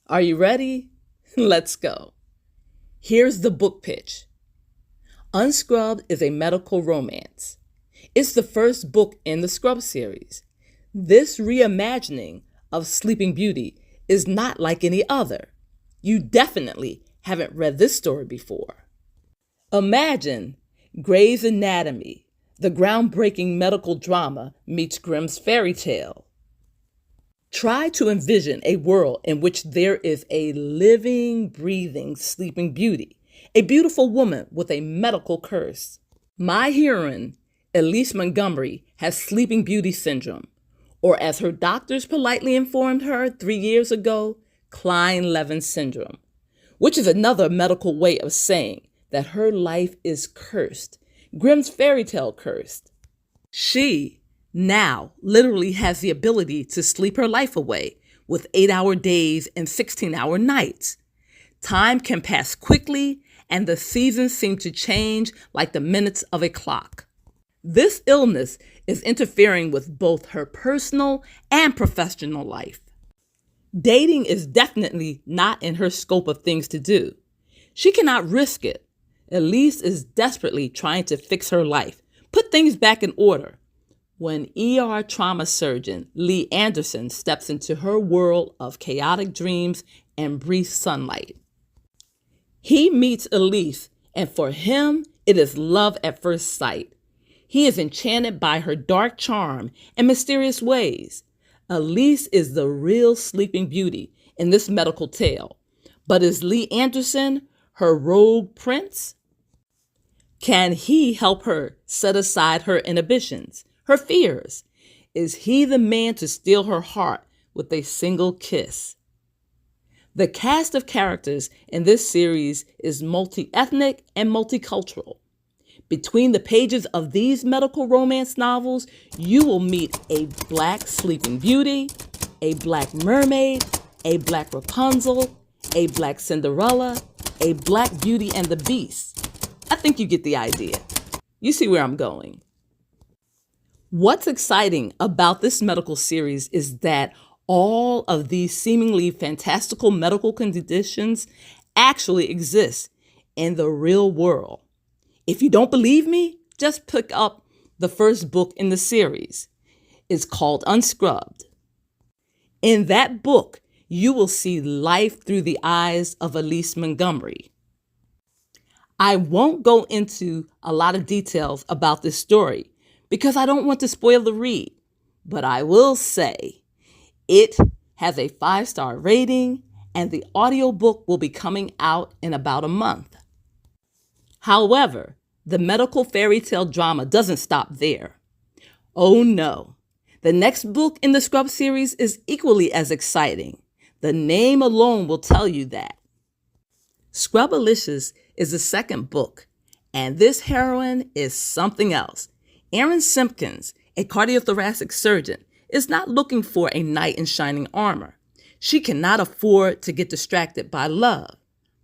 Are you ready? Let's go. Here's the book pitch. Unscrubbed is a medical romance. It's the first book in the Scrub series. This reimagining of Sleeping Beauty is not like any other. You definitely haven't read this story before. Imagine Grey's Anatomy, the groundbreaking medical drama, meets Grimm's fairy tale. Try to envision a world in which there is a living, breathing Sleeping Beauty, a beautiful woman with a medical curse. My heroine, Elise Montgomery, has Sleeping Beauty syndrome, or as her doctors politely informed her 3 years ago, Klein-Levin syndrome, which is another medical way of saying that her life is cursed, Grimm's fairy tale cursed. She now literally has the ability to sleep her life away with 8-hour days and 16-hour nights. Time can pass quickly and the seasons seem to change like the minutes of a clock. This illness is interfering with both her personal and professional life. Dating is definitely not in her scope of things to do. She cannot risk it. Elise is desperately trying to fix her life, put things back in order, when ER trauma surgeon Lee Anderson steps into her world of chaotic dreams and brief sunlight. He meets Elise, and for him, it is love at first sight. He is enchanted by her dark charm and mysterious ways. Elise is the real Sleeping Beauty in this medical tale, but is Lee Anderson her rogue prince? Can he help her set aside her inhibitions, her fears? Is he the man to steal her heart with a single kiss? The cast of characters in this series is multi-ethnic and multicultural. Between the pages of these medical romance novels, you will meet a Black Sleeping Beauty, a Black Mermaid, a Black Rapunzel, a Black Cinderella, a Black Beauty and the Beast. I think you get the idea. You see where I'm going. What's exciting about this medical series is that all of these seemingly fantastical medical conditions actually exist in the real world. If you don't believe me, just pick up the first book in the series. It's called Unscrubbed. In that book, you will see life through the eyes of Elise Montgomery. I won't go into a lot of details about this story because I don't want to spoil the read, but I will say it has a 5-star rating and the audiobook will be coming out in about a month. However, the medical fairy tale drama doesn't stop there. Oh no, the next book in the Scrub series is equally as exciting. The name alone will tell you that. Scrubalicious is the second book, and this heroine is something else. Erin Simpkins, a cardiothoracic surgeon, is not looking for a knight in shining armor. She cannot afford to get distracted by love,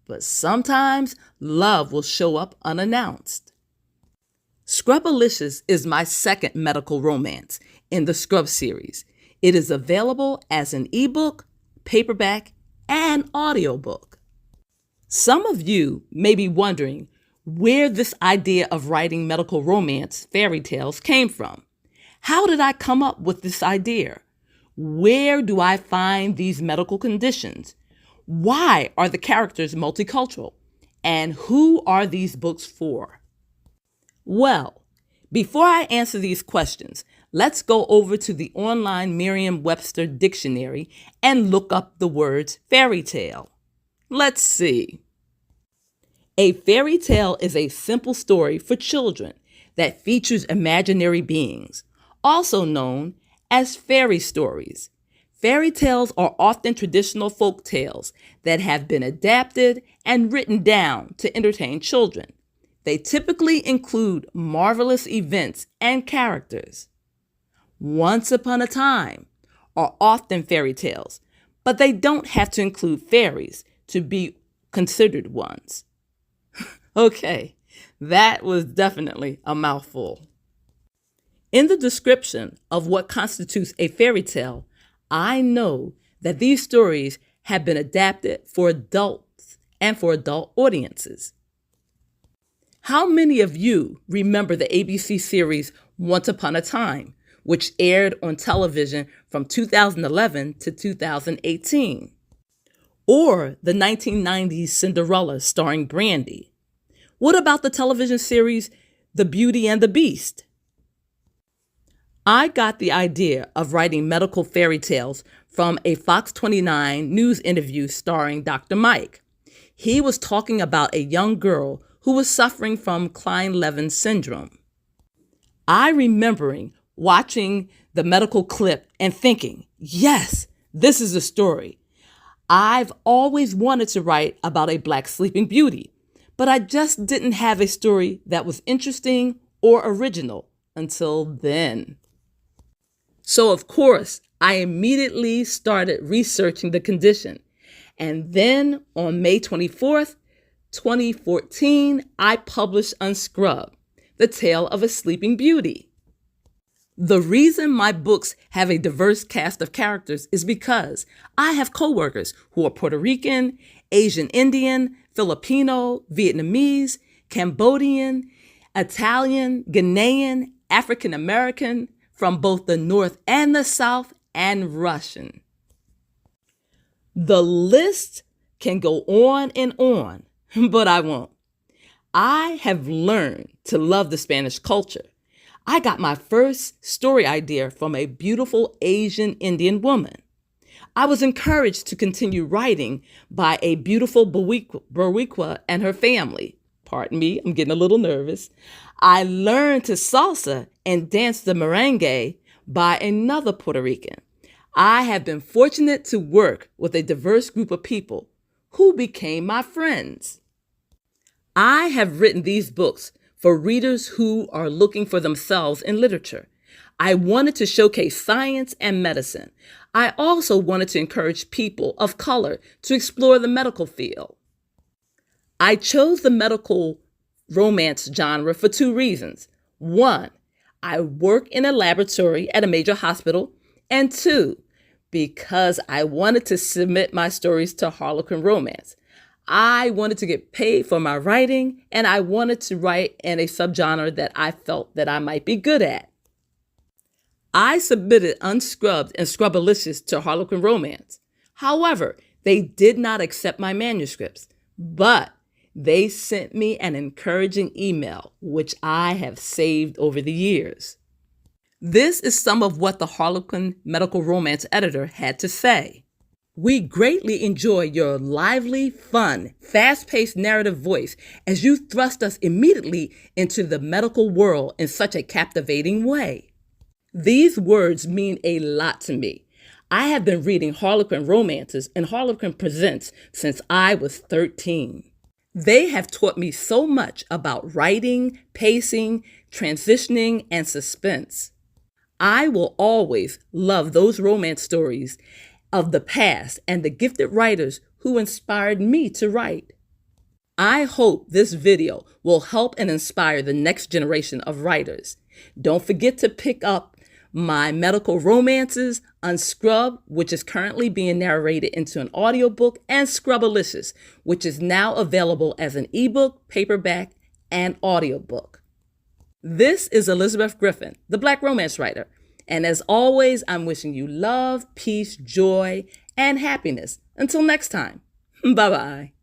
but sometimes love will show up unannounced. Scrubalicious is my second medical romance in the Scrub series. It is available as an ebook, paperback, and audiobook. Some of you may be wondering where this idea of writing medical romance fairy tales came from. How did I come up with this idea? Where do I find these medical conditions? Why are the characters multicultural? And who are these books for? Well, before I answer these questions, let's go over to the online Merriam-Webster dictionary and look up the words fairy tale. Let's see. A fairy tale is a simple story for children that features imaginary beings, also known as fairy stories. Fairy tales are often traditional folk tales that have been adapted and written down to entertain children. They typically include marvelous events and characters. Once upon a time are often fairy tales, but they don't have to include fairies to be considered ones. Okay, That was definitely a mouthful. In the description of what constitutes a fairy tale, I know that these stories have been adapted for adults and for adult audiences. How many of you remember the ABC series Once Upon a Time, which aired on television from 2011 to 2018? Or the 1990s Cinderella starring Brandy? What about the television series The Beauty and the Beast? I got the idea of writing medical fairy tales from a Fox 29 news interview starring Dr. Mike. He was talking about a young girl who was suffering from Klein-Levin syndrome. I remembering watching the medical clip and thinking, yes, this is a story. I've always wanted to write about a Black sleeping beauty, but I just didn't have a story that was interesting or original until then. So, of course, I immediately started researching the condition. And then on May 24th, 2014, I published Unscrubbed, The Tale of a Sleeping Beauty. The reason my books have a diverse cast of characters is because I have coworkers who are Puerto Rican, Asian Indian, Filipino, Vietnamese, Cambodian, Italian, Ghanaian, African American, from both the North and the South, and Russian. The list can go on and on, but I won't. I have learned to love the Spanish culture. I got my first story idea from a beautiful Asian Indian woman. I was encouraged to continue writing by a beautiful Boricua and her family. Pardon me, I'm getting a little nervous. I learned to salsa and dance the merengue by another Puerto Rican. I have been fortunate to work with a diverse group of people who became my friends. I have written these books for readers who are looking for themselves in literature. I wanted to showcase science and medicine. I also wanted to encourage people of color to explore the medical field. I chose the medical romance genre for two reasons. One, I work in a laboratory at a major hospital. And two, because I wanted to submit my stories to Harlequin Romance. I wanted to get paid for my writing, and I wanted to write in a subgenre that I felt that I might be good at. I submitted Unscrubbed and Scrubbalicious to Harlequin Romance. However, they did not accept my manuscripts, but they sent me an encouraging email, which I have saved over the years. This is some of what the Harlequin Medical Romance editor had to say. We greatly enjoy your lively, fun, fast-paced narrative voice as you thrust us immediately into the medical world in such a captivating way. These words mean a lot to me. I have been reading Harlequin romances and Harlequin Presents since I was 13. They have taught me so much about writing, pacing, transitioning, and suspense. I will always love those romance stories of the past and the gifted writers who inspired me to write. I hope this video will help and inspire the next generation of writers. Don't forget to pick up my medical romances, Unscrubbed, which is currently being narrated into an audiobook, and Scrubbalicious, which is now available as an ebook, paperback, and audiobook. This is Elizabeth Griffin, the Black Romance Writer. And as always, I'm wishing you love, peace, joy, and happiness. Until next time, bye-bye.